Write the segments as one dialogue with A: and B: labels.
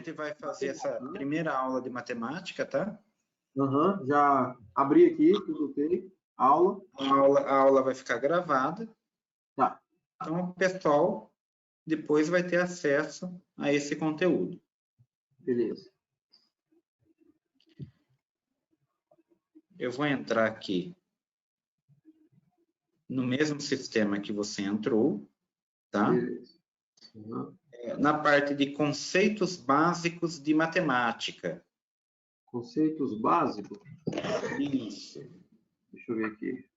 A: gente vai fazer essa primeira aula de matemática, tá?
B: Já abri aqui, tudo ok. Aula.
A: A aula vai ficar gravada.
B: Tá.
A: Então, o pessoal depois vai ter acesso a esse conteúdo.
B: Beleza.
A: Eu vou entrar aqui no mesmo sistema que você entrou, tá?
B: Beleza.
A: Na parte de conceitos básicos de matemática.
B: Conceitos básicos?
A: Isso.
B: Deixa eu ver aqui.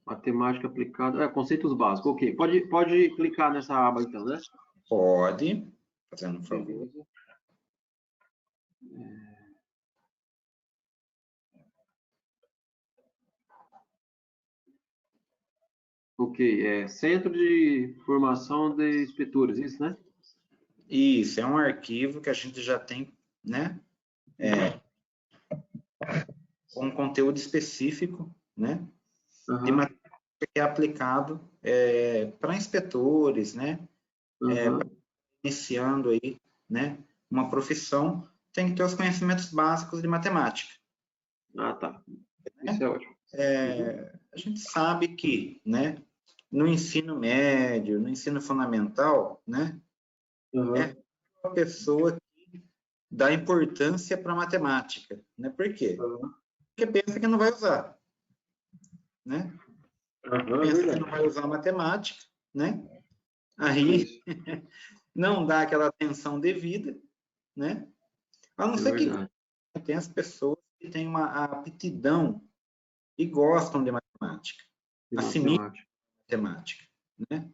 B: Matemática aplicada. Conceitos básicos. Ok. Pode clicar nessa aba então, né?
A: Pode. Fazendo um favor.
B: Beleza. Ok. Centro de Formação de Inspetores, isso, né?
A: Isso, é um arquivo que a gente já tem, né? Com conteúdo específico, né? De matemática que é aplicado para inspetores, né? Iniciando aí, né? Uma profissão, tem que ter os conhecimentos básicos de matemática.
B: Ah, tá. Isso é ótimo.
A: A gente sabe que, né? No ensino médio, no ensino fundamental, né? É uma pessoa que dá importância para a matemática, né? Por quê? Porque pensa que não vai usar, né? Pensa que não vai usar matemática, né? Aí não dá aquela atenção devida, né? A não ser que tem as pessoas que têm uma aptidão e gostam de matemática, assimilam matemática, né?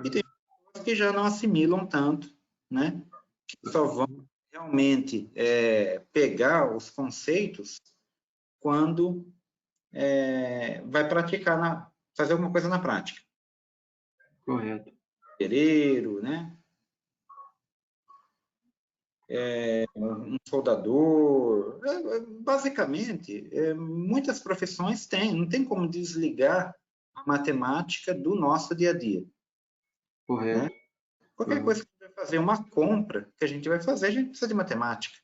A: E tem pessoas que já não assimilam tanto, né? Que só vão realmente pegar os conceitos quando vai praticar, fazer alguma coisa na prática.
B: Correto.
A: Pedreiro, né? Um soldador. Basicamente, muitas profissões têm, não tem como desligar a matemática do nosso dia a dia.
B: Correto.
A: Né? Qualquer coisa que a gente vai fazer, uma compra que a gente vai fazer, a gente precisa de matemática.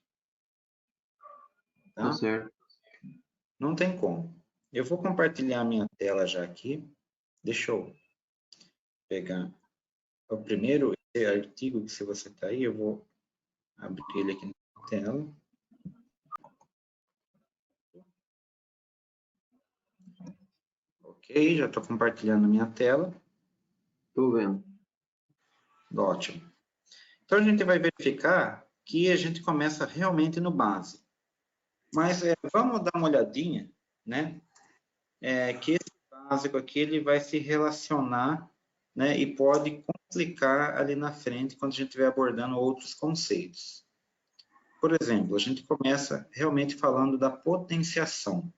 A: Tá?
B: Tá certo.
A: Não tem como. Eu vou compartilhar a minha tela já aqui. Deixa eu pegar o primeiro artigo, que se você está aí, eu vou abrir ele aqui na tela. Ok, já estou compartilhando a minha tela.
B: Estou vendo.
A: Ótimo. Então, a gente vai verificar que a gente começa realmente no básico. Mas vamos dar uma olhadinha, né? Que esse básico aqui ele vai se relacionar, né? E pode complicar ali na frente quando a gente estiver abordando outros conceitos. Por exemplo, a gente começa realmente falando da potenciação,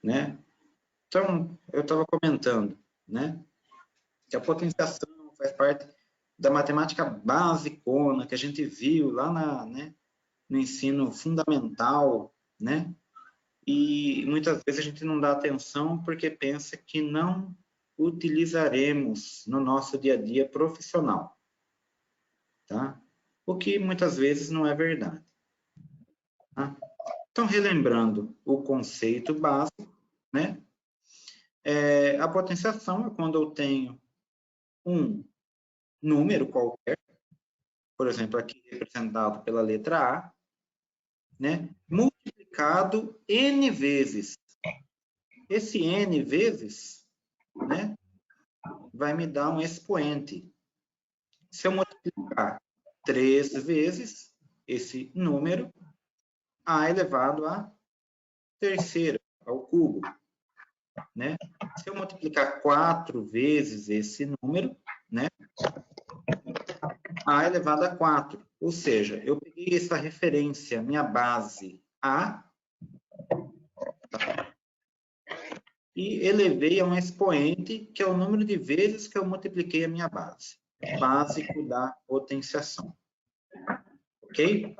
A: né? Então, eu estava comentando, né? Que a potenciação faz parte da matemática basicona que a gente viu lá no ensino fundamental, né? E muitas vezes a gente não dá atenção porque pensa que não utilizaremos no nosso dia a dia profissional, tá? O que muitas vezes não é verdade. Tá? Então, relembrando o conceito básico, né? A potenciação é quando eu tenho um número qualquer, por exemplo, aqui representado pela letra A, né? Multiplicado N vezes. Esse N vezes, né? Vai me dar um expoente. Se eu multiplicar 3 vezes esse número, A elevado a terceira, ao cubo, né? Se eu multiplicar 4 vezes esse número, né? A elevado a 4. Ou seja, eu peguei essa referência, minha base A, e elevei a um expoente, que é o número de vezes que eu multipliquei a minha base. Básico da potenciação. Ok?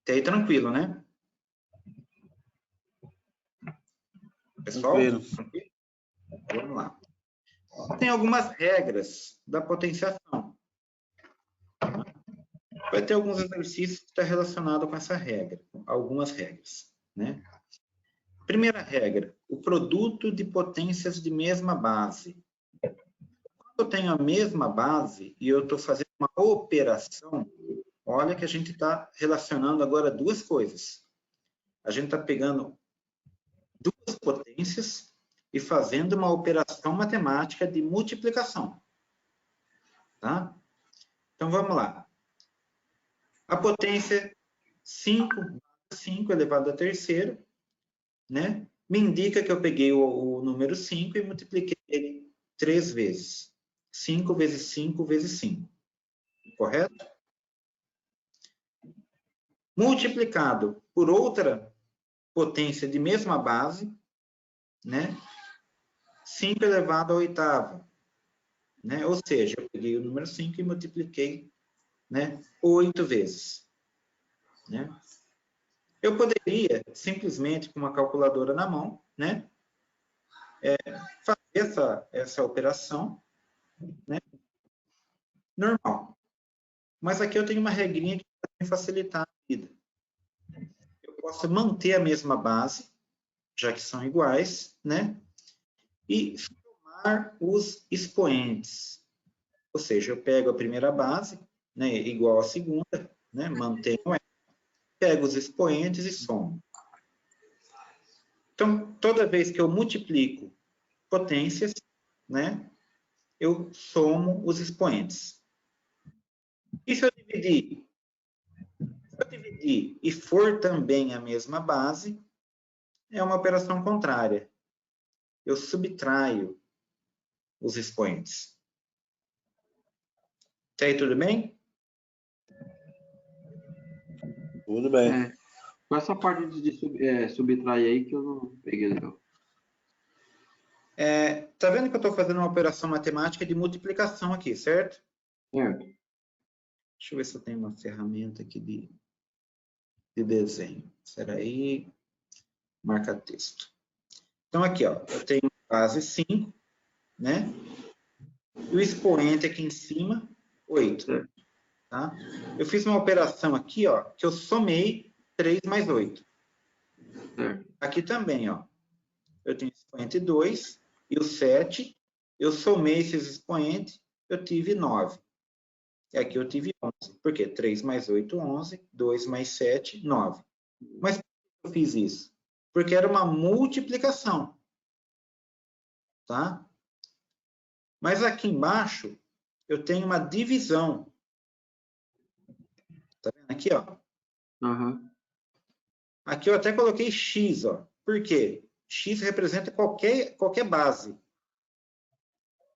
A: Até aí tranquilo, né? Pessoal? Tranquilo. Vamos lá. Tem algumas regras da potenciação. vai ter alguns exercícios que estão relacionados com essa regra, algumas regras, né? Primeira regra, o produto de potências de mesma base. Quando eu tenho a mesma base e eu estou fazendo uma operação, olha que a gente está relacionando agora duas coisas. A gente está pegando duas potências e fazendo uma operação matemática de multiplicação. Tá? Então, vamos lá. A potência 5 elevado à terceira, né, me indica que eu peguei o número 5 e multipliquei ele 3 vezes. 5 vezes 5 vezes 5. Correto? Multiplicado por outra potência de mesma base, né, 5 elevado à oitava. Né? Ou seja, eu peguei o número 5 e multipliquei, né, 8 vezes. Né? Eu poderia, simplesmente, com uma calculadora na mão, né, fazer essa operação, né, normal. Mas aqui eu tenho uma regrinha que vai facilitar a vida. Eu posso manter a mesma base, já que são iguais, né, e somar os expoentes. Ou seja, eu pego a primeira base, né, igual à segunda, né, mantenho ela, pego os expoentes e somo. Então, toda vez que eu multiplico potências, né, eu somo os expoentes. E se eu dividir? Se eu dividir e for também a mesma base, é uma operação contrária. Eu subtraio os expoentes. Tá aí tudo bem?
C: Tudo bem.
B: Com essa parte de subtrair aí que eu não peguei legal.
A: Tá vendo que eu estou fazendo uma operação matemática de multiplicação aqui, certo?
B: Certo.
A: Deixa eu ver se eu tenho uma ferramenta aqui de desenho. Espera aí. Marca texto. Então, aqui, ó, eu tenho base 5, né? E o expoente aqui em cima, 8.
B: Certo.
A: Tá? Eu fiz uma operação aqui, ó, que eu somei 3 mais 8.
B: Certo.
A: Aqui também, ó. Eu tenho expoente 2 e o 7. Eu somei esses expoentes, eu tive 9. E aqui eu tive 11. Por quê? 3 mais 8, 11. 2 mais 7, 9. Mas por que eu fiz isso? Porque era uma multiplicação. Tá? Mas aqui embaixo, eu tenho uma divisão. Tá vendo aqui, ó?
B: Uhum.
A: Aqui eu até coloquei X, ó. Por quê? X representa qualquer base.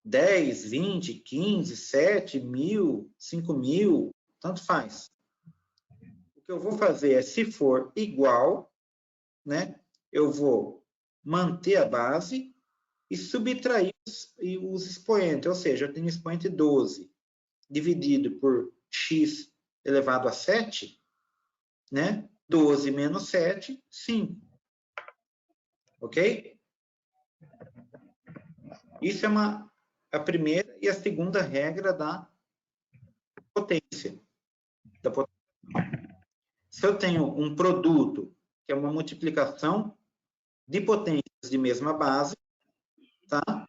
A: 10, 20, 15, 7, 1000, 5000, tanto faz. O que eu vou fazer é, se for igual, né, eu vou manter a base e subtrair os expoentes. Ou seja, eu tenho expoente 12 dividido por x elevado a 7, né? 12 menos 7, 5. Ok? Isso é a primeira e a segunda regra da potência. Se eu tenho um produto, que é uma multiplicação de potências de mesma base, tá?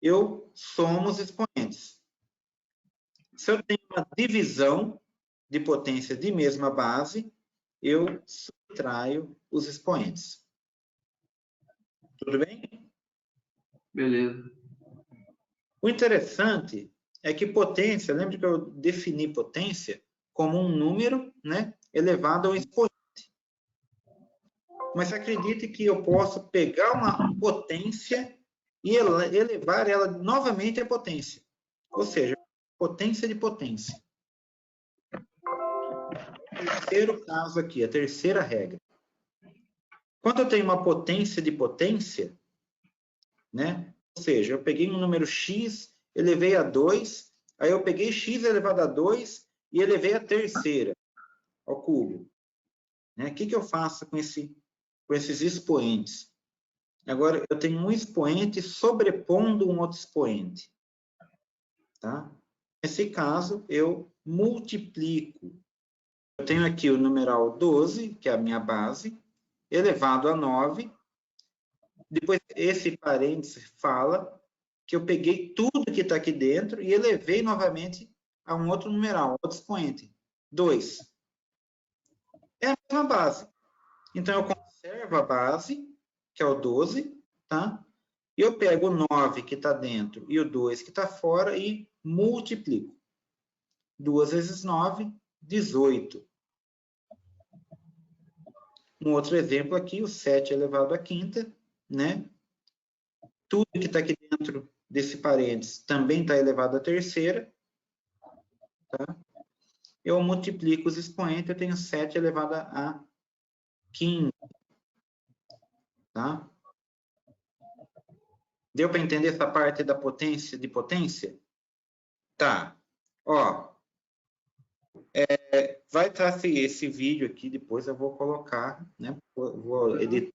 A: Eu somo os expoentes. Se eu tenho uma divisão de potência de mesma base, eu subtraio os expoentes. Tudo bem?
B: Beleza.
A: O interessante é que potência, lembra que eu defini potência como um número, né, elevado ao expoente. Mas acredite que eu posso pegar uma potência e elevar ela novamente à potência. Ou seja, potência de potência. Terceiro caso aqui, a terceira regra. Quando eu tenho uma potência de potência, né? Ou seja, eu peguei um número x, elevei a 2, aí eu peguei x elevado a 2 e elevei a terceira ao cubo. Né? O que eu faço com esses expoentes? Agora, eu tenho um expoente sobrepondo um outro expoente. Tá? Nesse caso, eu multiplico eu tenho aqui o numeral 12, que é a minha base, elevado a 9. Depois, esse parênteses fala que eu peguei tudo que está aqui dentro e elevei novamente a um outro numeral, outro expoente, 2. É a mesma base. Então, eu conservo a base, que é o 12, tá? E eu pego o 9 que está dentro e o 2 que está fora e multiplico. 2 vezes 9, 18. Um outro exemplo aqui, o 7 elevado à quinta, né? Tudo que está aqui dentro desse parênteses também está elevado à terceira. Tá? Eu multiplico os expoentes, eu tenho 7 elevado a 15. Tá? Deu para entender essa parte da potência de potência? Tá. Ó, vai estar esse vídeo aqui, depois eu vou colocar, né? Vou editar,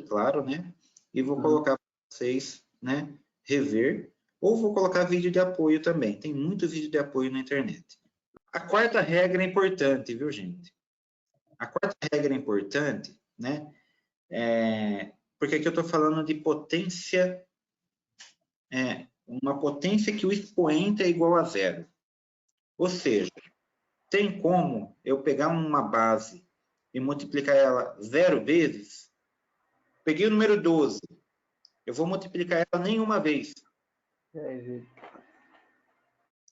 A: claro, né? E vou colocar para vocês, né? Rever. Ou vou colocar vídeo de apoio também. Tem muito vídeo de apoio na internet. A quarta regra é importante, viu, gente? A quarta regra é importante, né? Porque aqui eu estou falando de potência, uma potência que o expoente é igual a zero. Ou seja, tem como eu pegar uma base e multiplicar ela 0 vezes? Peguei o número 12, eu vou multiplicar ela nenhuma vez.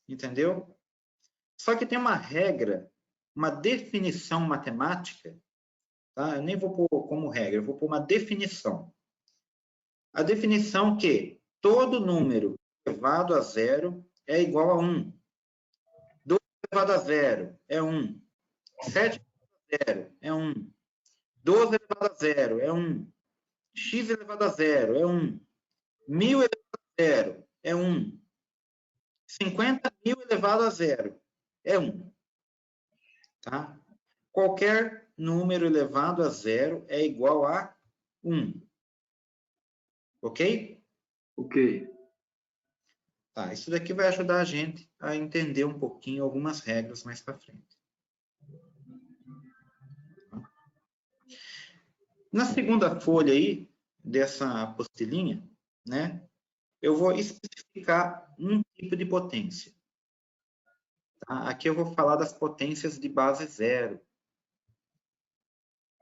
A: Entendeu? Só que tem uma regra, uma definição matemática, tá? Eu nem vou pôr como regra, eu vou pôr uma definição. A definição que todo número elevado a zero é igual a 1. 2 elevado a zero é 1. 7 elevado a zero é 1. 12 elevado a zero é 1. X elevado a zero é 1. 1000 elevado a zero é 1. 50.000 elevado a zero é 1. Tá? Qualquer número elevado a zero é igual a 1. Ok?
B: Ok.
A: Tá, isso daqui vai ajudar a gente a entender um pouquinho algumas regras mais para frente. Na segunda folha aí, dessa apostilinha, né, eu vou especificar um tipo de potência. Tá? Aqui eu vou falar das potências de base 0.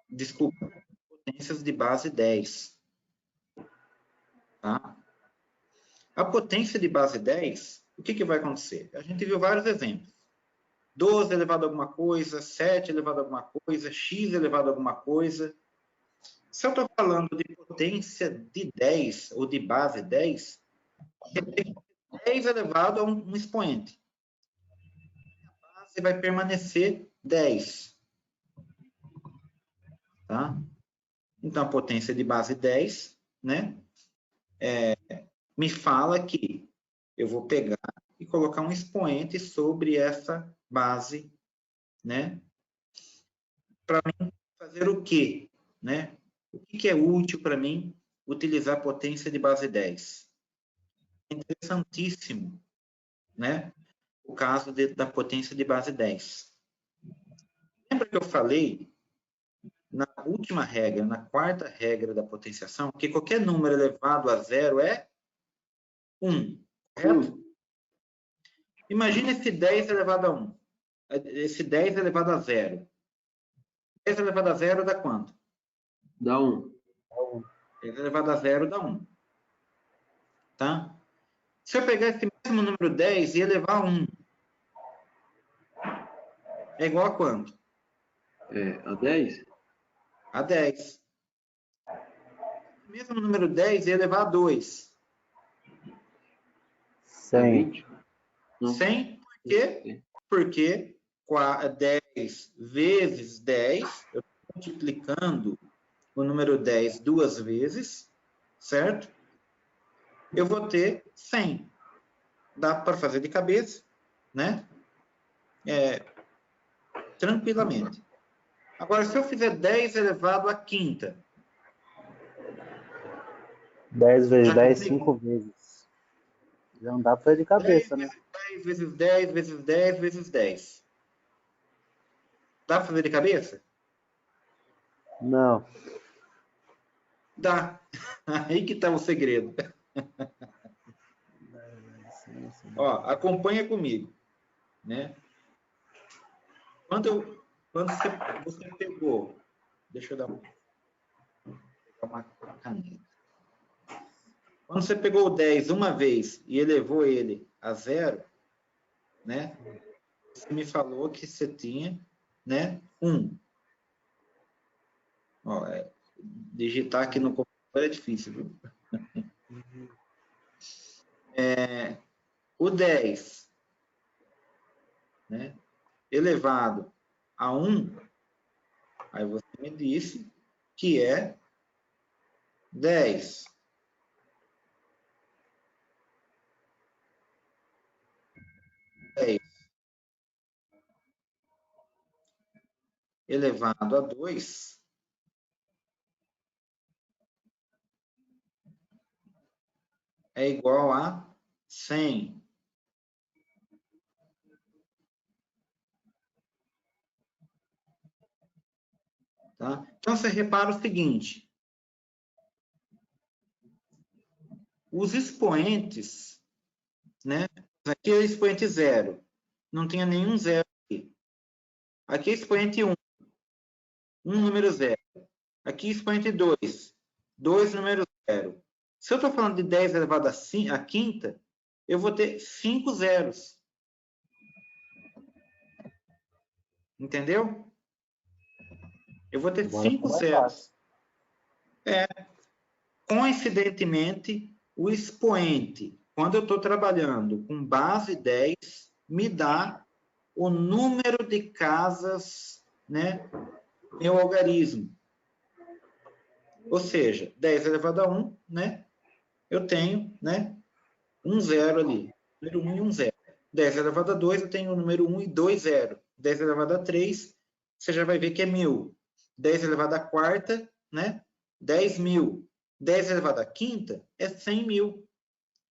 A: Desculpa, potências de base 10. Tá? A potência de base 10, o que vai acontecer? A gente viu vários exemplos. 12 elevado a alguma coisa, 7 elevado a alguma coisa, x elevado a alguma coisa. Se eu estou falando de potência de 10 ou de base 10, é 10 elevado a um expoente. A base vai permanecer 10. Tá? Então, a potência de base 10, né, me fala que eu vou pegar e colocar um expoente sobre essa base, né, para mim fazer o quê? Né? O que é útil para mim utilizar a potência de base 10? É interessantíssimo, né? O caso da potência de base 10. Lembra que eu falei na última regra, na quarta regra da potenciação, que qualquer número elevado a zero é 1, correto? Imagina esse 10 elevado a 1. Esse 10 elevado a 0. 10 elevado a 0 dá quanto?
B: Dá 1.
A: 10 elevado a 0 dá 1. Tá? Se eu pegar esse mesmo número 10 e elevar a 1, é igual a quanto?
B: A 10?
A: A 10. O mesmo número 10 e elevar a 2.
C: 100.
A: 100, por quê? Porque 10 vezes 10, eu estou multiplicando o número 10 duas vezes, certo? Eu vou ter 100. Dá para fazer de cabeça, né? Tranquilamente. Agora, se eu fizer 10 elevado à quinta.
C: 10 vezes
A: já
C: 10,
A: consigo?
C: 5 vezes. Já não dá para de cabeça,
A: 10
C: né?
A: 10 vezes 10 vezes 10 vezes 10. Dá para fazer de cabeça?
C: Não.
A: Dá. Aí que está o segredo. Ó, acompanha comigo, né? Quando você pegou, deixa eu dar uma caneta. Quando você pegou o 10 uma vez e elevou ele a 0, né? Você me falou que você tinha, né? 1. Ó, digitar aqui no computador é difícil, viu? O 10, né? Elevado a 1, aí você me disse que é 10. Elevado a 2 é igual a 100. Tá? Então, você repara o seguinte. Os expoentes, né? Aqui é o expoente 0. Não tinha nenhum 0 aqui. Aqui é expoente 1. 1 número 0. Aqui é expoente 2. 2 número 0. Se eu estou falando de 10 elevado à quinta, eu vou ter 5 zeros. Entendeu? Eu vou ter 5 zeros. Coincidentemente, o expoente, quando eu estou trabalhando com base 10, me dá o número de casas, né, meu algarismo. Ou seja, 10 elevado a 1, né, eu tenho, né, um 0 ali, número 1 e um 0. 10 elevado a 2, eu tenho o número 1 e 2 0. 10 elevado a 3, você já vai ver que é 1000. 10 elevado a quarta, né, 10.000. 10 elevado à quinta é 100.000.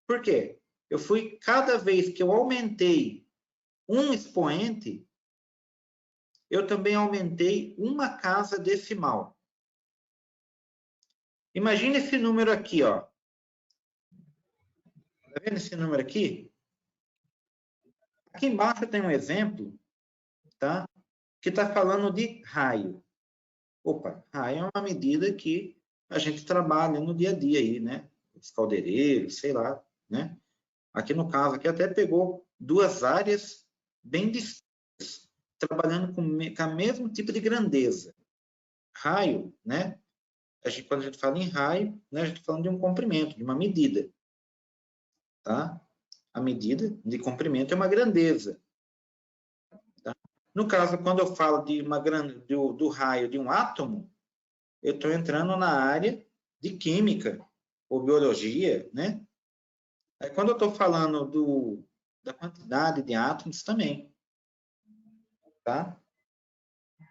A: Por quê? Eu fui, cada vez que eu aumentei um expoente, eu também aumentei uma casa decimal. Imagina esse número aqui, ó. Tá vendo esse número aqui? Aqui embaixo tem um exemplo, tá? Que está falando de raio. Opa, raio é uma medida que a gente trabalha no dia a dia aí, né? Os caldeireiros, sei lá, né? Aqui no caso, aqui até pegou duas áreas bem distintas, trabalhando com o mesmo tipo de grandeza. Raio, né? Quando a gente fala em raio, né, a gente está falando de um comprimento, de uma medida. Tá? A medida de comprimento é uma grandeza. Tá? No caso, quando eu falo de do raio de um átomo, eu estou entrando na área de química ou biologia, né? Aí, quando eu estou falando da quantidade de átomos também. Tá?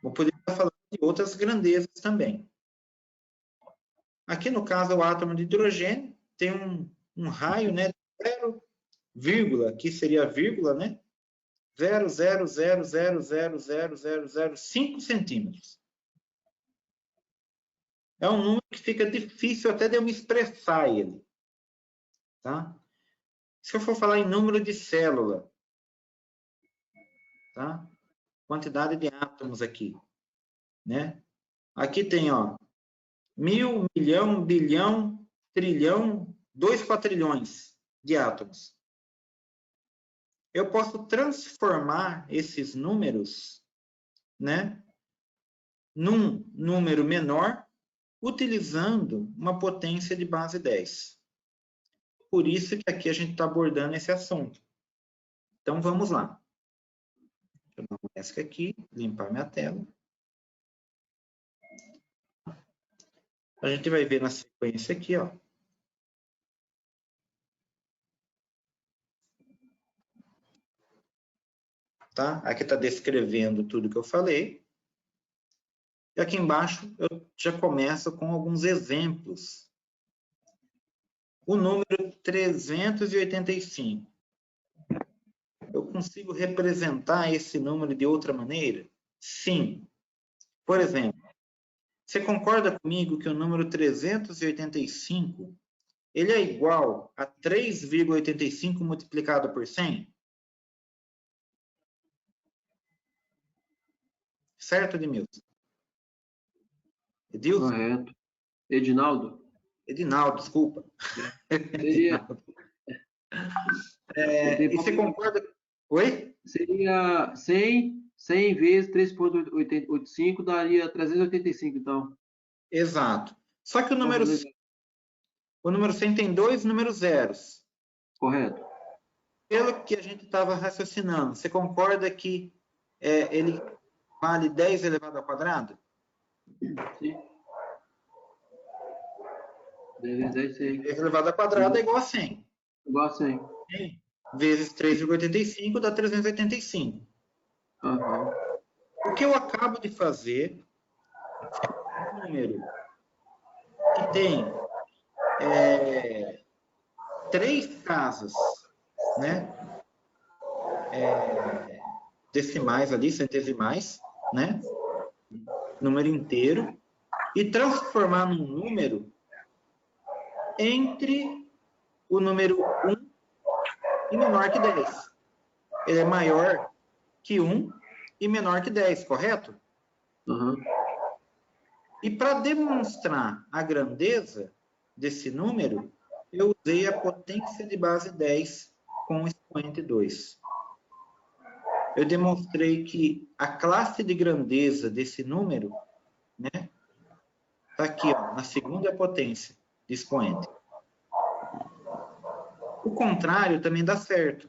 A: Vou poder estar falando de outras grandezas também. Aqui, no caso, o átomo de hidrogênio tem um raio, né, 0, aqui seria a vírgula, né? 0,000000005 centímetros. É um número que fica difícil até de eu me expressar ele. Tá? Se eu for falar em número de célula, tá? Quantidade de átomos aqui, né? Aqui tem, ó, 1000, milhão, bilhão, trilhão, 2 quatrilhões de átomos. Eu posso transformar esses números, né, num número menor, utilizando uma potência de base 10. Por isso que aqui a gente está abordando esse assunto. Então, vamos lá. Deixa eu dar uma mescla aqui, limpar minha tela. A gente vai ver na sequência aqui, ó. Tá? Aqui está descrevendo tudo que eu falei. E aqui embaixo eu já começo com alguns exemplos. O número 385. Eu consigo representar esse número de outra maneira? Sim. Por exemplo, você concorda comigo que o número 385 ele é igual a 3,85 multiplicado por 100? Certo, Edmilson? Edilson?
B: Correto. Edinaldo?
A: Edinaldo, desculpa.
B: Seria,
A: E você concorda? Oi?
B: seria 100 vezes 3,85 daria 385, então.
A: Exato. Só que o número 100 tem dois números zeros.
B: Correto.
A: Pelo que a gente estava raciocinando, você concorda que ele vale 10 elevado ao quadrado?
B: Sim. 10 vezes 10,
A: 10 elevado ao quadrado é igual a 100.
B: igual a 100.
A: Vezes 3,85 dá 385.
B: Uhum.
A: O que eu acabo de fazer é um número que tem 3 casas, né? Decimais ali, centesimais, né? Número inteiro. E transformar num número entre o número 1 e menor que 10. Ele é maior que 1 e menor que 10, correto?
B: Uhum.
A: E para demonstrar a grandeza desse número, eu usei a potência de base 10 com o expoente 2. Eu demonstrei que a classe de grandeza desse número, né, está aqui, ó, na segunda potência de expoente. O contrário também dá certo.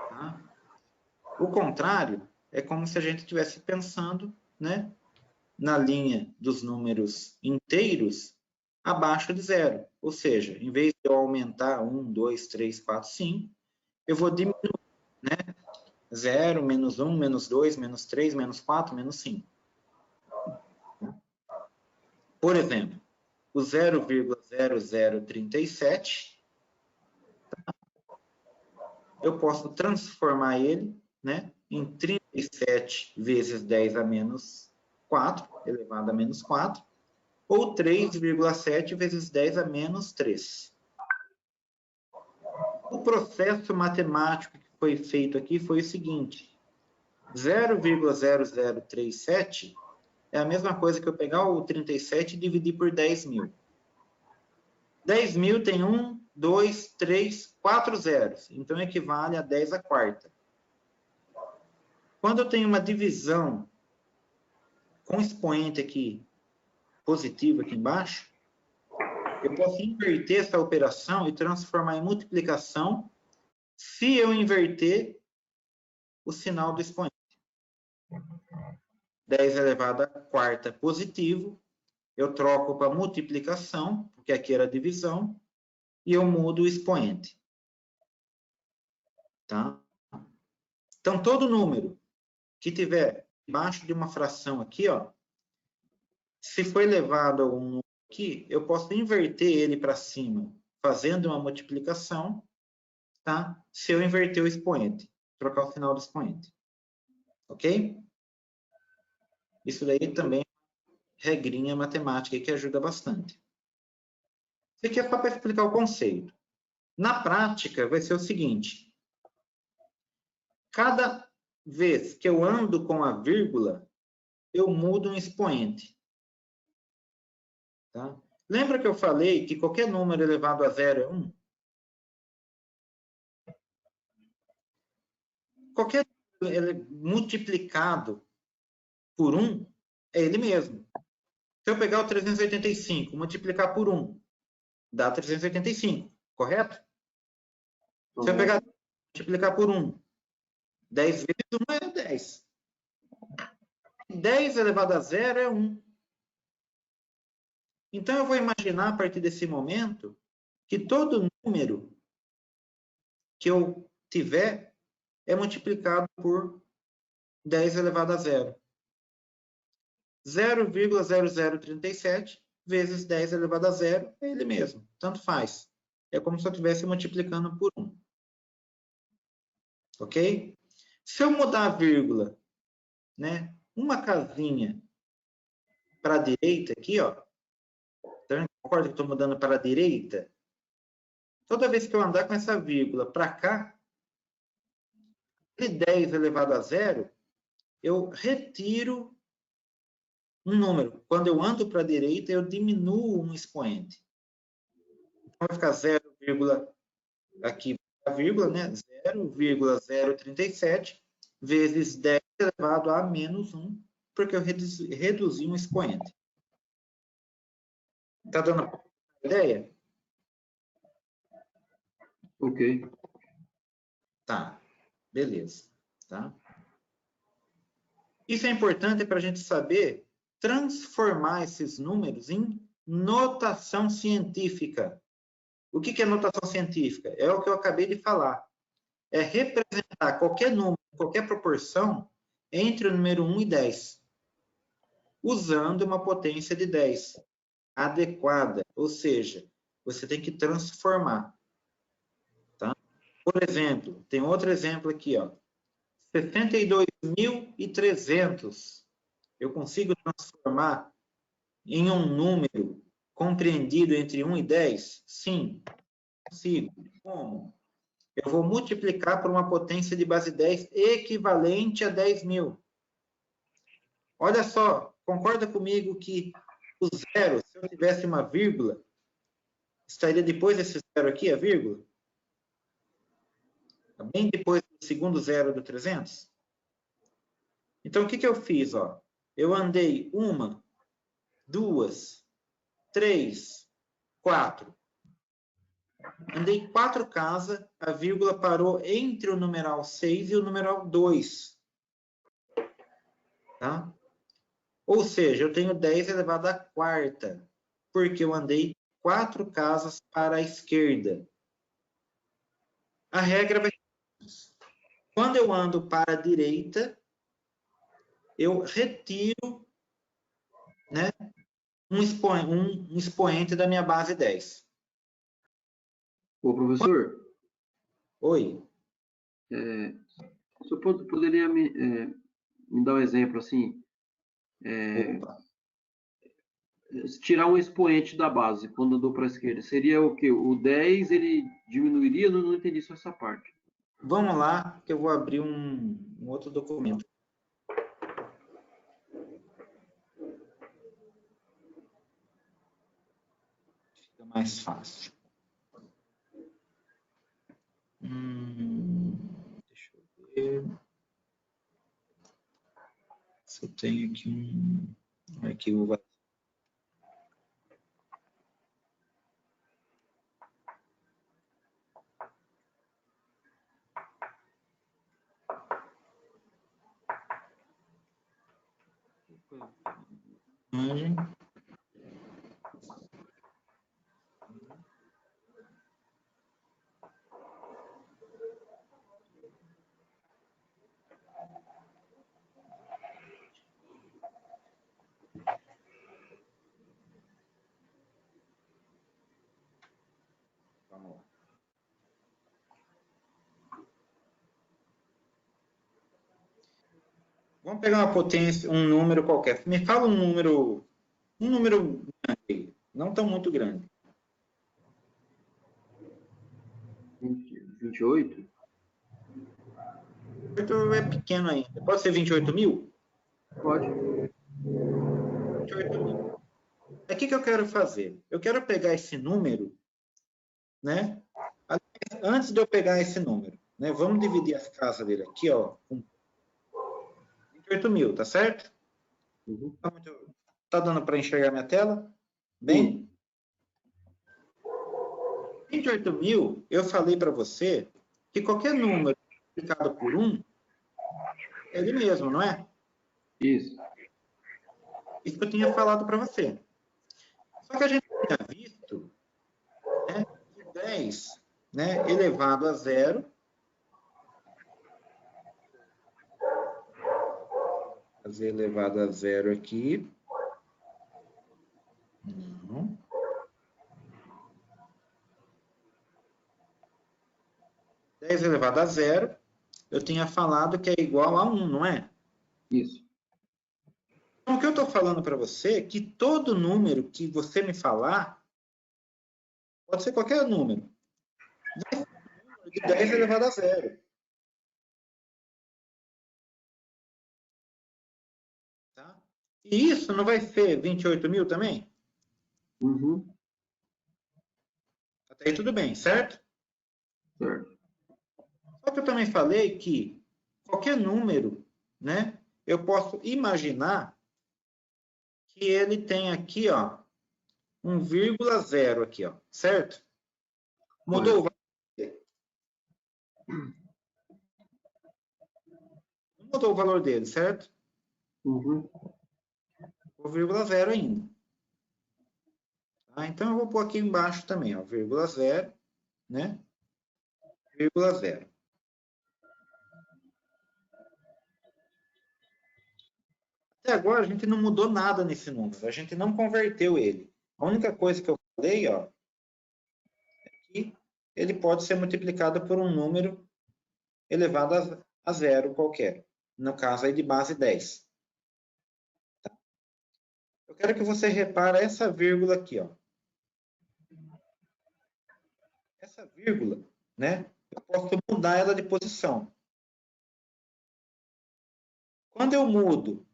A: Tá? O contrário é como se a gente estivesse pensando, né, na linha dos números inteiros abaixo de zero. Ou seja, em vez de eu aumentar 1, 2, 3, 4, 5, eu vou diminuir, né? 0, menos 1, menos 2, menos 3, menos 4, menos 5. Por exemplo, o 0,0037, eu posso transformar ele, né, em 37 vezes 10 a menos 4, elevado a menos 4, ou 3,7 vezes 10 a menos 3. O processo matemático que foi feito aqui foi o seguinte: 0,0037 é a mesma coisa que eu pegar o 37 e dividir por 10.000. 10.000 tem 1, 2, 3, 4 zeros. Então, equivale a 10 à quarta. Quando eu tenho uma divisão com expoente aqui positivo aqui embaixo, eu posso inverter essa operação e transformar em multiplicação se eu inverter o sinal do expoente. 10 elevado à quarta positivo, eu troco para multiplicação, porque aqui era divisão, e eu mudo o expoente. Tá? Então, todo número que tiver embaixo de uma fração aqui, ó, se for elevado a algum número aqui, eu posso inverter ele para cima, fazendo uma multiplicação, tá? Se eu inverter o expoente, trocar o final do expoente. Ok? Isso daí também é regrinha matemática que ajuda bastante. Isso aqui é só para explicar o conceito. Na prática, vai ser o seguinte: cada vez que eu ando com a vírgula, eu mudo um expoente. Tá? Lembra que eu falei que qualquer número elevado a zero é 1? Qualquer número multiplicado por 1 é ele mesmo. Se eu pegar o 385, multiplicar por 1, dá 385, correto? Se eu pegar multiplicar por 1, 10 vezes 1 é 10. 10 elevado a zero é 1. Então, eu vou imaginar, a partir desse momento, que todo número que eu tiver é multiplicado por 10 elevado a zero. 0,0037 vezes 10 elevado a zero é ele mesmo. Tanto faz. É como se eu estivesse multiplicando por 1. Ok? Se eu mudar a vírgula né, uma casinha para a direita aqui, ó. Tá, concorda que eu estou mudando para a direita? Toda vez que eu andar com essa vírgula para cá, de 10 elevado a zero, eu retiro um número. Quando eu ando para a direita, eu diminuo um expoente. Então, vai ficar 0, aqui a vírgula, né? 0,037 vezes 10 elevado a menos 1, porque eu reduzi um expoente. Está dando uma ideia?
B: Ok.
A: Tá, beleza. Tá? Isso é importante para a gente saber transformar esses números em notação científica. O que é notação científica? É o que eu acabei de falar. É representar qualquer número, qualquer proporção entre o número 1 e 10, usando uma potência de 10 adequada, ou seja, você tem que transformar. Tá? Por exemplo, tem outro exemplo aqui, ó. 62.300. Eu consigo transformar em um número compreendido entre 1 e 10? Sim, consigo. Como? Eu vou multiplicar por uma potência de base 10 equivalente a 10.000. Olha só, concorda comigo que o zero, se eu tivesse uma vírgula, estaria depois desse zero aqui, a vírgula? Bem depois do segundo zero do 300? Então, o que eu fiz? Ó? Eu andei 1, 2, 3, 4. Andei 4 casas, a vírgula parou entre o numeral 6 e o numeral 2. Tá? Ou seja, eu tenho 10 elevado à quarta, porque eu andei 4 casas para a esquerda. A regra vai ser: quando eu ando para a direita, eu retiro, né, um expoente da minha base 10.
B: Ô, professor,
A: Oi.
B: o senhor poderia me dar um exemplo assim?
A: Opa.
B: Tirar um expoente da base quando andou para a esquerda, seria o quê? O 10 ele diminuiria? Eu não entendi só essa parte.
A: Vamos lá, que eu vou abrir um outro documento. Fica mais fácil. Deixa eu ver se eu tenho aqui um arquivo vazio. Imagem. Vamos lá. Vamos pegar uma potência, um número qualquer. Me fala um número grande, não tão muito grande.
B: 28?
A: 28 é pequeno ainda. Pode ser 28.000?
B: Pode.
A: 28.000. O que eu quero fazer? Eu quero pegar esse número, né? Antes de eu pegar esse número, né? Vamos dividir as casas dele aqui, ó. 28.000, tá certo?
B: Uhum.
A: Tá dando para enxergar minha tela? Bem? 28.000, eu falei para você que qualquer número multiplicado por 1 é ele mesmo, não é?
B: Isso.
A: Isso que eu tinha falado para você. Só que a gente tinha visto, né, que 10, né, elevado a zero, fazer elevado a zero aqui. Não. 10 elevado a zero, eu tinha falado que é igual a 1, não é?
B: Isso.
A: Então, o que eu estou falando para você é que todo número que você me falar, pode ser qualquer número, vai ser um número de 10 elevado a zero. Tá? E isso não vai ser 28 mil também?
B: Uhum.
A: Até aí tudo bem, certo?
B: Certo.
A: Só que eu também falei que qualquer número, né, eu posso imaginar que ele tem aqui, ó, 1,0 aqui, ó, certo? Mudou o valor dele. Não mudou o valor dele, certo?
B: Uhum.
A: O 0,0 ainda. Tá? Então, eu vou pôr aqui embaixo também, ó, 0,0, né? 0,0. Até agora, a gente não mudou nada nesse número. A gente não converteu ele. A única coisa que eu falei, ó, é que ele pode ser multiplicado por um número elevado a zero qualquer. No caso aí de base 10. Tá? Eu quero que você repare essa vírgula aqui, ó. Essa vírgula, né? Eu posso mudar ela de posição. Quando eu mudo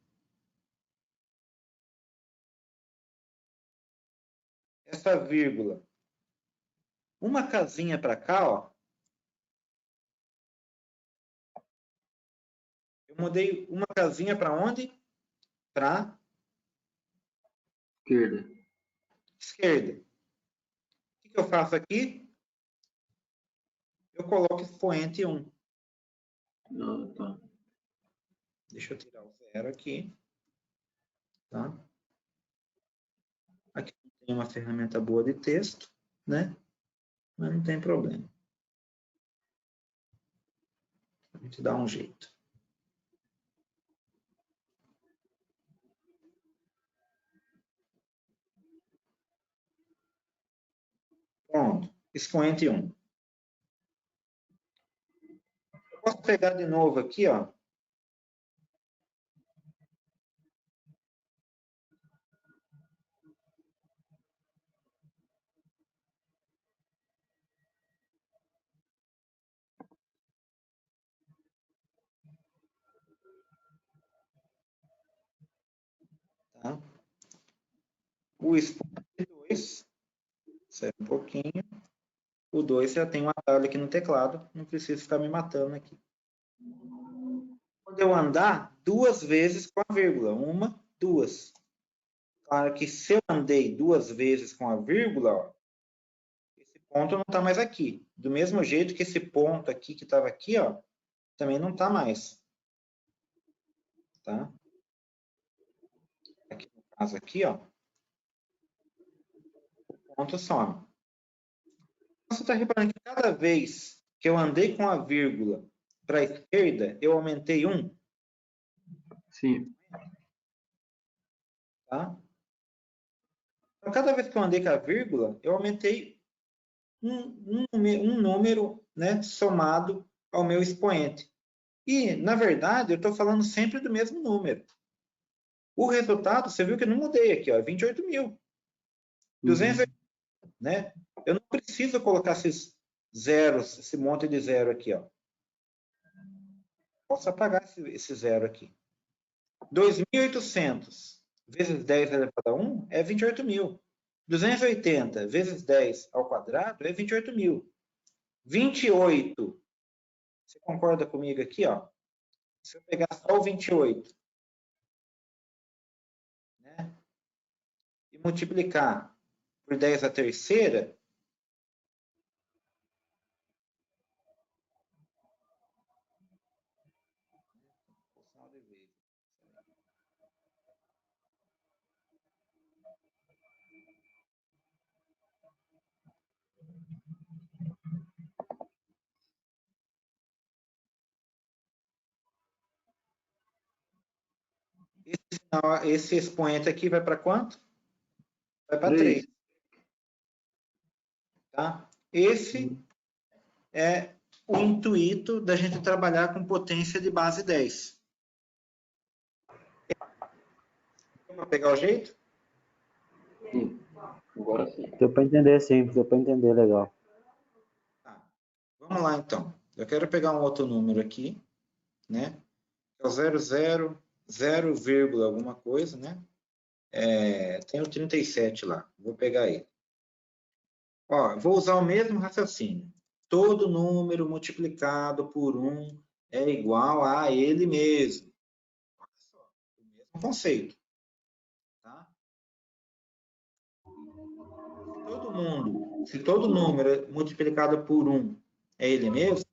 A: essa vírgula uma casinha para cá, ó, eu mudei uma casinha para onde? Para
B: Esquerda.
A: esquerda. O que eu faço aqui? Eu coloco expoente 1.
B: Ah, tá.
A: Deixa eu tirar o 0 aqui. Tá? Aqui tem uma ferramenta boa de texto, né? Mas não tem problema. A gente dá um jeito. Pronto. Expoente 1. Eu posso pegar de novo aqui, ó. Tá? O expoente 2, sai um pouquinho. O 2 já tem um atalho aqui no teclado, não preciso ficar me matando aqui. Quando eu andar, 2 vezes com a vírgula. 1, 2. Claro que se eu andei 2 vezes com a vírgula, ó, esse ponto não está mais aqui. Do mesmo jeito que esse ponto aqui que estava aqui, ó, também não está mais. Tá? Aqui no caso aqui, ó, o ponto some. Você está reparando que cada vez que eu andei com a vírgula para a esquerda, eu aumentei 1?
B: Sim.
A: Tá? Então, cada vez que eu andei com a vírgula, eu aumentei um número, né, somado ao meu expoente. E, na verdade, eu estou falando sempre do mesmo número. O resultado, você viu que eu não mudei aqui, ó, 28 mil. 280, né? Eu não preciso colocar esses zeros, esse monte de zero aqui, ó. Posso apagar esse zero aqui. 2.800 vezes 10 elevado a 1 é 28 mil. 280 vezes 10 ao quadrado é 28 mil. 28. Você concorda comigo aqui, ó? Se eu pegar só o 28, né, e multiplicar por 10 a terceira, esse expoente aqui vai para quanto? Vai para 3. Tá? Esse é o intuito da gente trabalhar com potência de base 10. Para pegar o jeito?
B: Sim. Agora sim.
C: Deu para entender, sim. Deu para entender, legal.
A: Tá. Vamos lá, então. Eu quero pegar um outro número aqui, né? É o 00, 0, alguma coisa, né? Tem o 37 lá. Vou pegar ele. Ó, vou usar o mesmo raciocínio. Todo número multiplicado por 1 é igual a ele mesmo. Olha só, o mesmo conceito. Tá? Se todo número multiplicado por 1 é ele mesmo,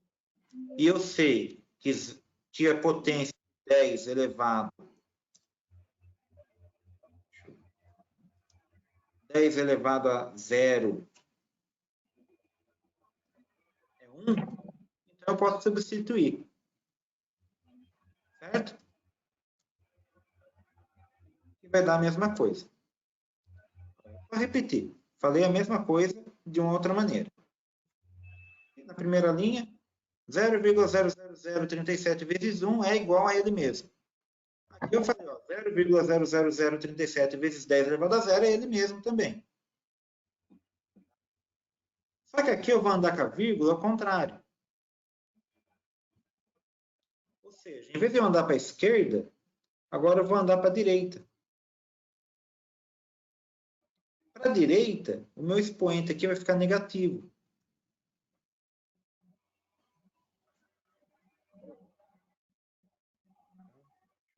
A: e eu sei que a potência de 10 elevado a 0 é 1, então eu posso substituir. Certo? E vai dar a mesma coisa. Vou repetir. Falei a mesma coisa de uma outra maneira. Na primeira linha, 0,00037 vezes 1 é igual a ele mesmo. Aqui eu falei, 0,00037 vezes 10 elevado a 0 é ele mesmo também. Só que aqui eu vou andar com a vírgula ao contrário. Ou seja, em vez de eu andar para a esquerda, agora eu vou andar para a direita. Para a direita, o meu expoente aqui vai ficar negativo.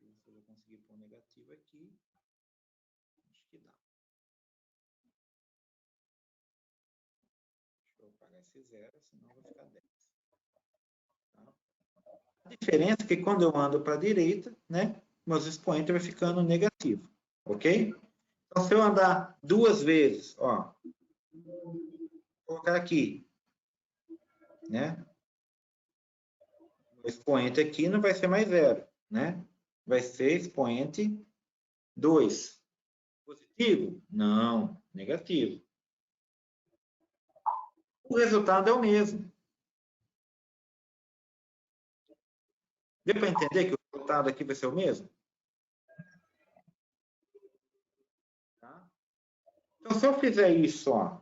A: Deixa eu ver se eu vou conseguir pôr negativo aqui. Acho que dá. Deixa eu apagar esse 0, senão vai ficar 10. Tá? A diferença é que quando eu ando para a direita, né, meus expoentes vai ficando negativo. Ok? Então, se eu andar duas vezes, ó, vou colocar aqui, né? O expoente aqui não vai ser mais 0, né? Vai ser expoente 2. Positivo? Não, negativo. O resultado é o mesmo. Deu para entender que o resultado aqui vai ser o mesmo? Tá? Então, se eu fizer isso, ó,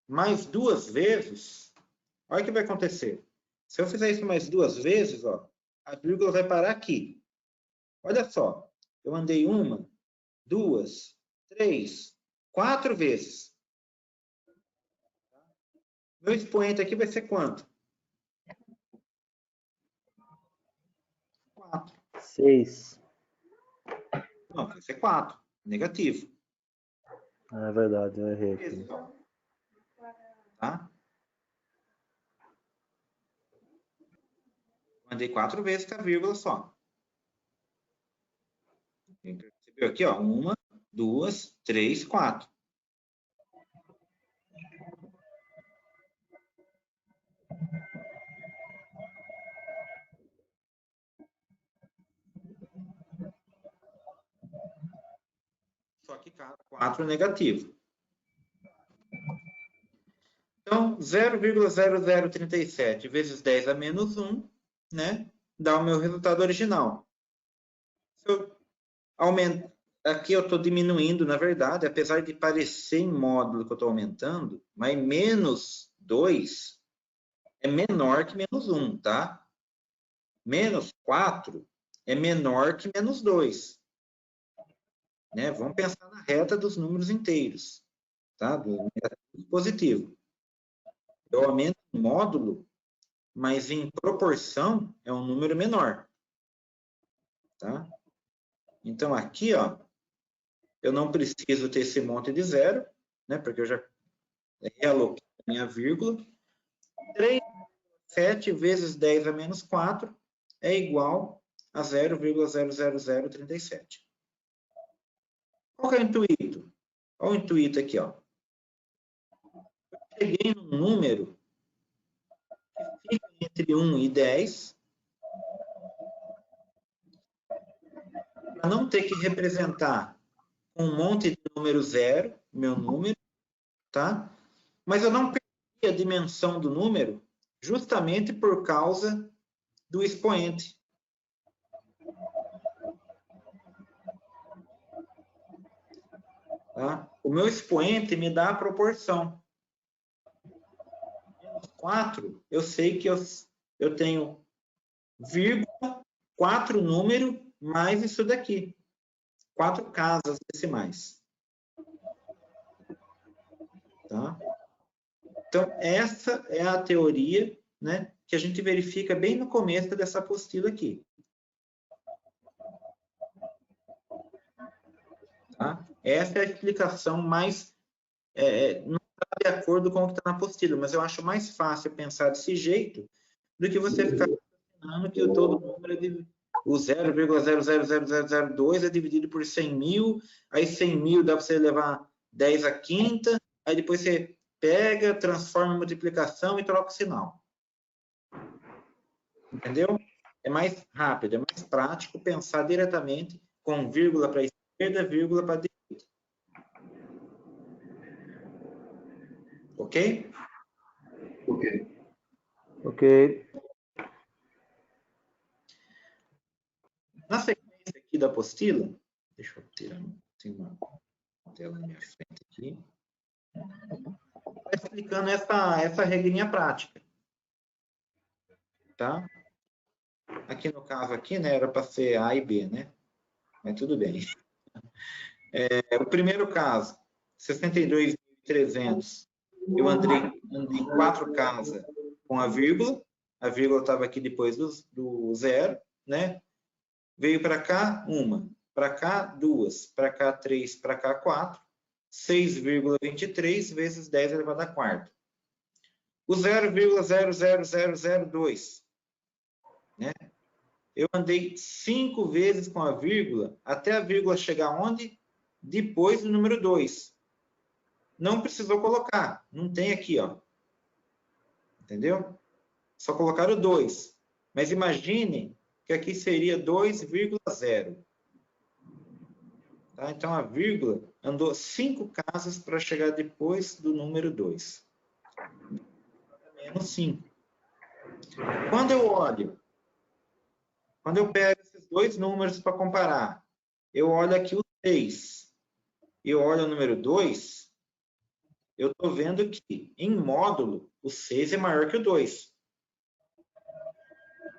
A: mais duas vezes, olha o que vai acontecer. Se eu fizer isso mais duas vezes, ó, a vírgula vai parar aqui. Olha só, eu andei 1, 2, 3, 4 vezes. Meu expoente aqui vai ser quanto? 4.
C: 6.
A: Não, vai ser 4. Negativo.
C: É verdade, eu errei aqui.
A: Tá? Andei 4 vezes com a vírgula só. Percebeu aqui, ó? 1, 2, 3, 4. Só que 4 negativo. Então, 0,0037 vezes 10 a menos 1, né? Dá o meu resultado original. Se eu aumentar, aqui eu estou diminuindo, na verdade, apesar de parecer em módulo que eu estou aumentando, mas menos 2 é menor que menos 1, tá? Menos 4 é menor que menos 2. Né? Vamos pensar na reta dos números inteiros, tá? Do negativo positivo. Eu aumento o módulo, mas em proporção é um número menor. Tá? Então, aqui, ó, eu não preciso ter esse monte de zero, né? Porque eu já realoquei a minha vírgula. 3,7 vezes 10 a menos 4 é igual a 0,00037. Qual que é o intuito? Olha o intuito aqui, ó. Eu cheguei num número que fica entre 1 e 10, para não ter que representar um monte de número zero, meu número, tá? Mas eu não perdi a dimensão do número justamente por causa do expoente. Tá? O meu expoente me dá a proporção. 4, eu sei que eu tenho vírgula, 4 número, mais isso daqui. 4 casas decimais. Tá? Então, essa é a teoria, né, que a gente verifica bem no começo dessa apostila aqui. Tá? Essa é a explicação mais... não está de acordo com o que está na apostila, mas eu acho mais fácil pensar desse jeito do que você ficar imaginando que todo número é o 0,000002 é dividido por 100 mil, aí 100 mil dá para você levar 10 à quinta, aí depois você pega, transforma em multiplicação e troca o sinal. Entendeu? É mais rápido, é mais prático pensar diretamente com vírgula para a esquerda, vírgula para a direita. Ok?
B: Ok.
C: Ok.
A: Na sequência aqui da apostila, deixa eu tirar, tem uma tela na minha frente aqui. Está explicando essa regrinha prática. Tá? Aqui no caso aqui, né, era para ser A e B, né? Mas tudo bem. O primeiro caso, 62.300, eu andei 4 casas com a vírgula estava aqui depois do zero, né? Veio para cá, 1, para cá, 2, para cá, 3, para cá, 4, 6,23 vezes 10 elevado à quarta. O 0,00002, né? Eu andei 5 vezes com a vírgula, até a vírgula chegar onde? Depois do número 2. Não precisou colocar, não tem aqui, ó. Entendeu? Só colocar o 2. Mas imagine que aqui seria 2,0. Tá? Então, a vírgula andou 5 casas para chegar depois do número 2. Menos 5. Quando eu pego esses dois números para comparar, eu olho aqui o 6 e eu olho o número 2, eu estou vendo que, em módulo, o 6 é maior que o 2.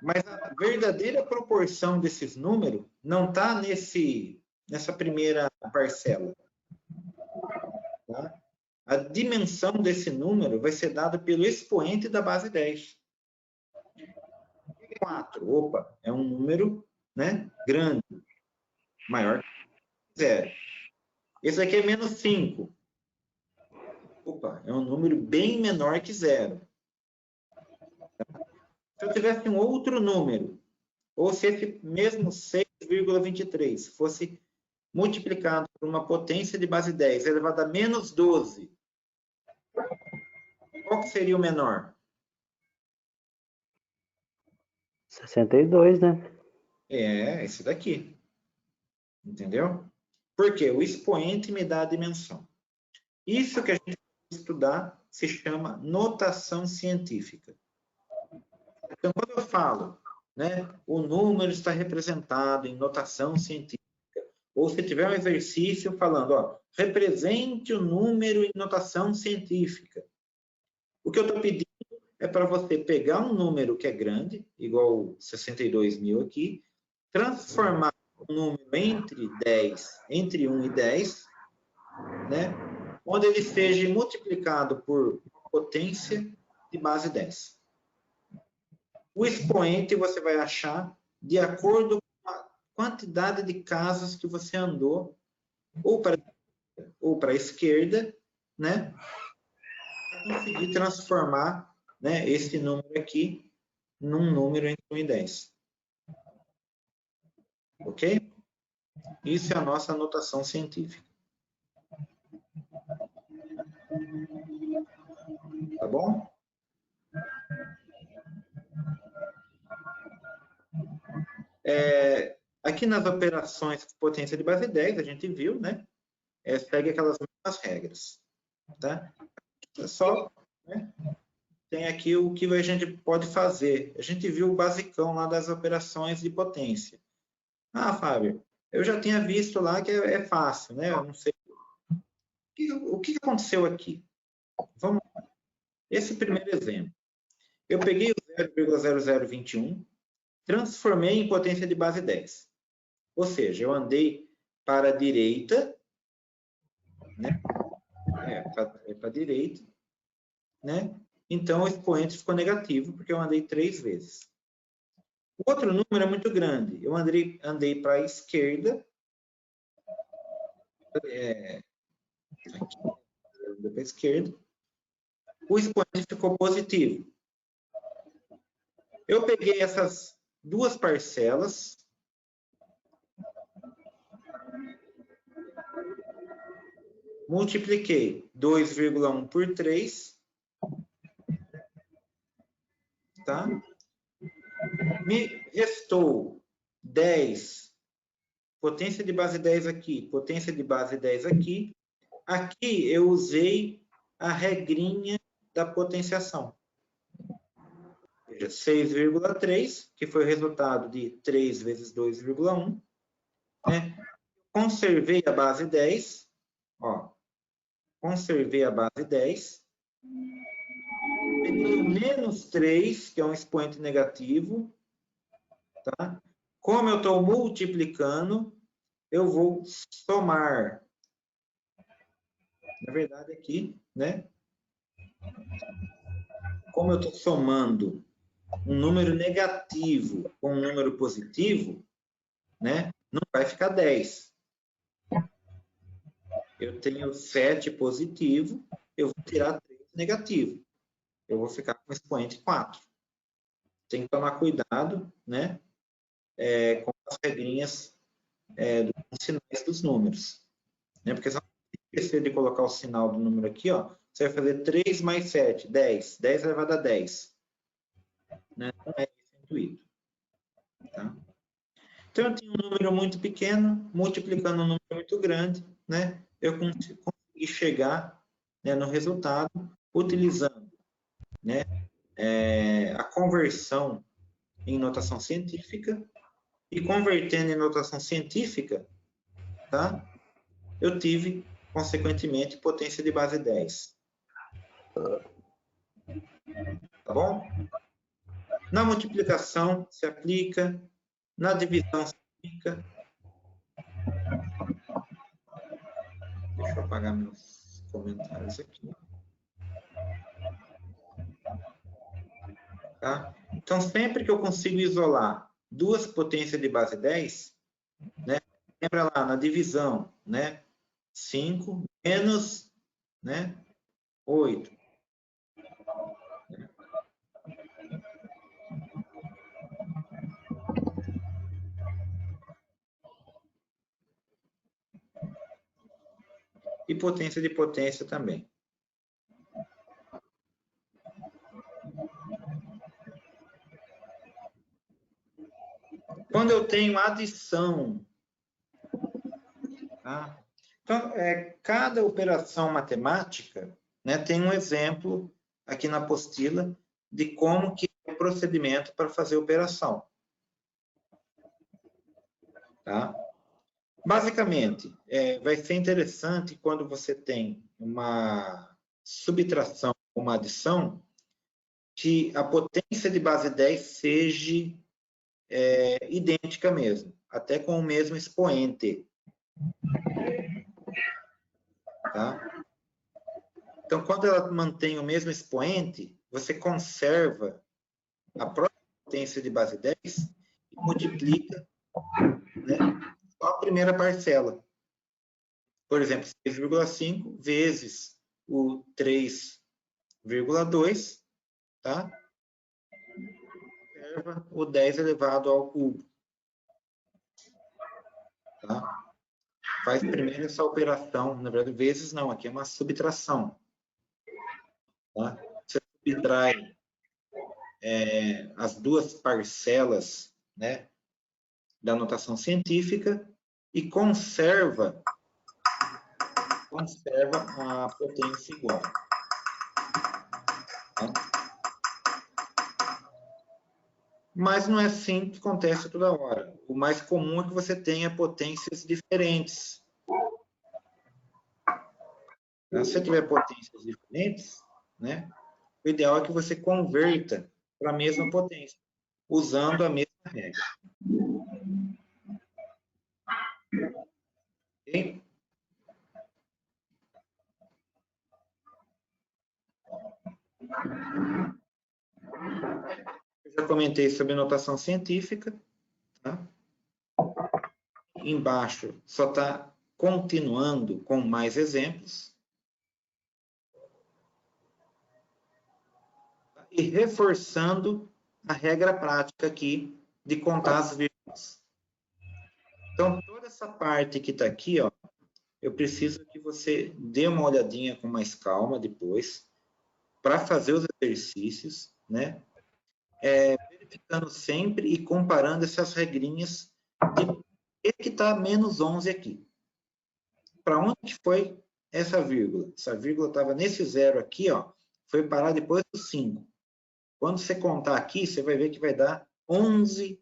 A: Mas a verdadeira proporção desses números não está nessa primeira parcela. Tá? A dimensão desse número vai ser dada pelo expoente da base 10. 4, opa, é um número, né, grande, maior que 0. Esse aqui é menos 5. Opa, é um número bem menor que 0. Se eu tivesse um outro número, ou se esse mesmo 6,23 fosse multiplicado por uma potência de base 10 elevado a menos 12, qual que seria o menor?
C: 62, né?
A: É, esse daqui. Entendeu? Porque o expoente me dá a dimensão. Isso que a gente vai estudar se chama notação científica. Então, quando eu falo, né, o número está representado em notação científica, ou se tiver um exercício falando, ó, represente o número em notação científica. O que eu estou pedindo é para você pegar um número que é grande, igual 62 mil aqui, transformar um número entre 1 e 10, né, onde ele seja multiplicado por potência de base 10. O expoente você vai achar de acordo com a quantidade de casas que você andou, ou para a esquerda, né, para conseguir transformar, né, esse número aqui num número entre 1 e 10. Ok? Isso é a nossa notação científica. Tá bom? Aqui nas operações de potência de base 10, a gente viu, né? Segue aquelas mesmas regras. Tá? É só, né? Tem aqui o que a gente pode fazer. A gente viu o basicão lá das operações de potência. Ah, Fábio, eu já tinha visto lá que é fácil, né? Eu não sei aconteceu aqui? Vamos lá. Esse primeiro exemplo. Eu peguei o 0,0021, transformei em potência de base 10. Ou seja, eu andei para a direita, né? Para a direita, né? Então, o expoente ficou negativo, porque eu andei 3 vezes. O outro número é muito grande. Eu andei para a esquerda, aqui, para a esquerda, o expoente ficou positivo. Eu peguei essas duas parcelas, multipliquei 2,1 por 3, tá? Me restou 10, potência de base 10 aqui, potência de base 10 aqui. Aqui eu usei a regrinha da potenciação. Ou seja, 6,3, que foi o resultado de 3 vezes 2,1. Né? Conservei a base 10. Ó, conservei a base 10. Peguei o menos 3, que é um expoente negativo. Tá? Como eu estou multiplicando, eu vou somar. Na verdade, aqui, né? Como eu estou somando um número negativo com um número positivo, né? Não vai ficar 10. Eu tenho 7 positivo, eu vou tirar 3 negativo. Eu vou ficar com o expoente 4. Tem que tomar cuidado, né? Com as regrinhas dos sinais dos números. Né? Porque se você esquecer de colocar o sinal do número aqui, ó, você vai fazer 3 mais 7, 10. 10 elevado a 10. Né? Não é esse o intuito. Tá? Então, eu tenho um número muito pequeno, multiplicando um número muito grande, né? Eu consegui chegar, né, no resultado utilizando, né, a conversão em notação científica, e convertendo em notação científica, tá? Eu tive, consequentemente, potência de base 10. Tá bom? Na multiplicação se aplica, na divisão se aplica. Deixa eu apagar meus comentários aqui. Tá? Então, sempre que eu consigo isolar duas potências de base 10, né? Lembra lá, na divisão, né? 5 menos, né? 8. E potência de potência também. Quando eu tenho adição, tá? Então, cada operação matemática, né, tem um exemplo aqui na apostila de como que é o procedimento para fazer a operação. Tá? Basicamente, vai ser interessante quando você tem uma subtração, uma adição, que a potência de base 10 seja idêntica mesmo, até com o mesmo expoente. Tá? Então, quando ela mantém o mesmo expoente, você conserva a própria potência de base 10 e multiplica, né, só a primeira parcela. Por exemplo, 6,5 vezes o 3,2, tá? Conserva o 10 elevado ao cubo. Tá? Faz primeiro essa operação, na verdade, vezes não, aqui é uma subtração. Tá? Você subtrai as duas parcelas, né, da notação científica e conserva a potência igual. Tá? Mas não é assim que acontece toda hora. O mais comum é que você tenha potências diferentes. Tá? Se você tiver potências diferentes, né, o ideal é que você converta para a mesma potência, usando a mesma regra. Ok? Eu já comentei sobre notação científica. Tá? Embaixo só está continuando com mais exemplos. E reforçando a regra prática aqui de contar as vírgulas. Então, toda essa parte que está aqui, ó, eu preciso que você dê uma olhadinha com mais calma depois, para fazer os exercícios, né? Verificando sempre e comparando essas regrinhas de por que está menos 11 aqui. Para onde foi essa vírgula? Essa vírgula estava nesse zero aqui, ó, foi parar depois do 5. Quando você contar aqui, você vai ver que vai dar 11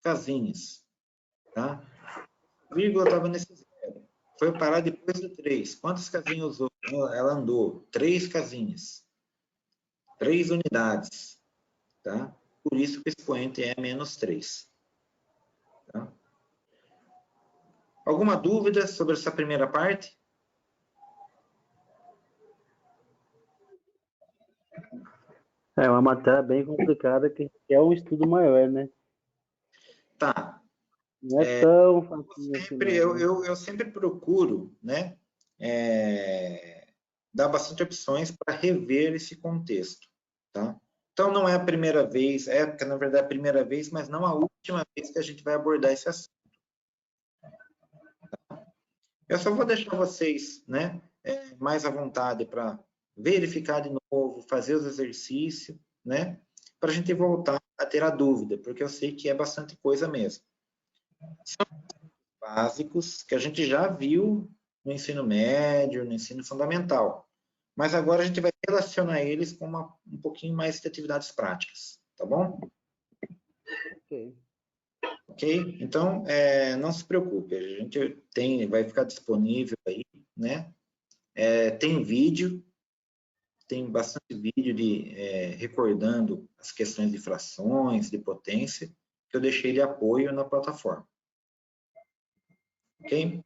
A: casinhas. Tá? A vírgula estava nesse zero. Foi parar depois do 3. Quantas casinhas usou? Ela andou 3 casinhas. 3 unidades. Tá? Por isso que o expoente é menos 3. Tá? Alguma dúvida sobre essa primeira parte?
C: É uma matéria bem complicada que é um estudo maior, né?
A: Tá.
C: Não é tão fácil assim,
A: Sempre,
C: não, né?
A: eu sempre procuro, né, dar bastante opções para rever esse contexto. Tá? Então, não é a primeira vez, na verdade, é a primeira vez, mas não a última vez que a gente vai abordar esse assunto. Eu só vou deixar vocês, né, mais à vontade para verificar de novo, fazer os exercícios, né, para a gente voltar a ter a dúvida, porque eu sei que é bastante coisa mesmo. São básicos que a gente já viu no ensino médio, no ensino fundamental, mas agora a gente vai relacionar eles com um pouquinho mais de atividades práticas, tá bom?
C: Ok.
A: Ok? Então, não se preocupe, a gente vai ficar disponível aí, né? Tem vídeo, tem bastante vídeo recordando as questões de frações, de potência, que eu deixei de apoio na plataforma. Ok?